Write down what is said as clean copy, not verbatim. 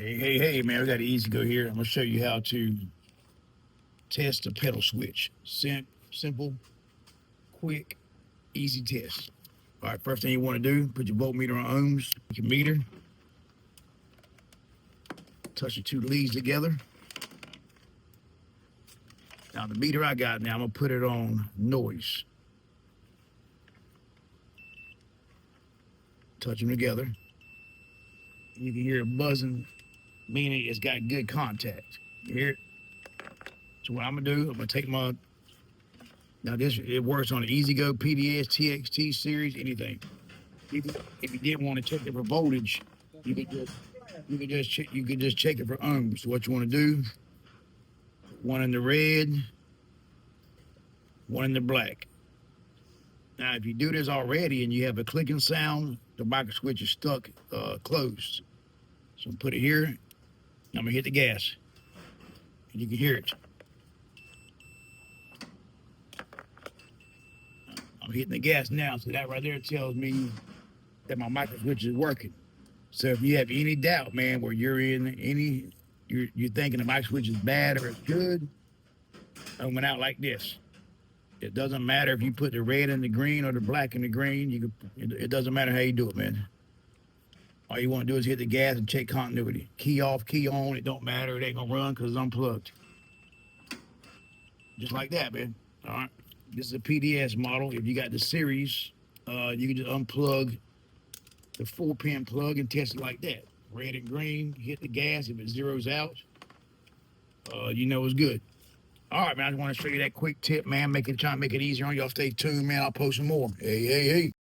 Hey, man, we got Ezgo here. I'm gonna show you how to test a pedal switch. Simple, quick, easy test. All right, first thing you want to do, put your voltmeter on ohms, your meter, touch the two leads together. Now the meter I got now, I'm gonna put it on noise. Touch them together. You can hear it buzzing, meaning it's got good contact. You hear it? So what I'm gonna do, I'm gonna take my, now it works on the Ezgo, PDS, TXT series, anything. If you didn't want to check it for voltage, you could just check it for ohms. So what you want to do, one in the red, one in the black. Now, if you do this already and you have a clicking sound, the micro switch is stuck closed. So put it here. I'm gonna hit the gas, and you can hear it. I'm hitting the gas now, so that right there tells me that my micro switch is working. So if you have any doubt, man, where you're thinking the micro switch is bad or it's good, I went out like this. It doesn't matter if you put the red in the green or the black in the green. It doesn't matter how you do it, man. All you want to do is hit the gas and check continuity. Key off, key on, it don't matter. It ain't gonna run because it's unplugged. Just like that, man. All right. This is a PDS model. If you got the series, you can just unplug the 4-pin plug and test it like that. Red and green, hit the gas. If it zeroes out, you know it's good. All right, man, I just want to show you that quick tip, man. Try to make it easier on y'all. Stay tuned, man. I'll post some more. Hey.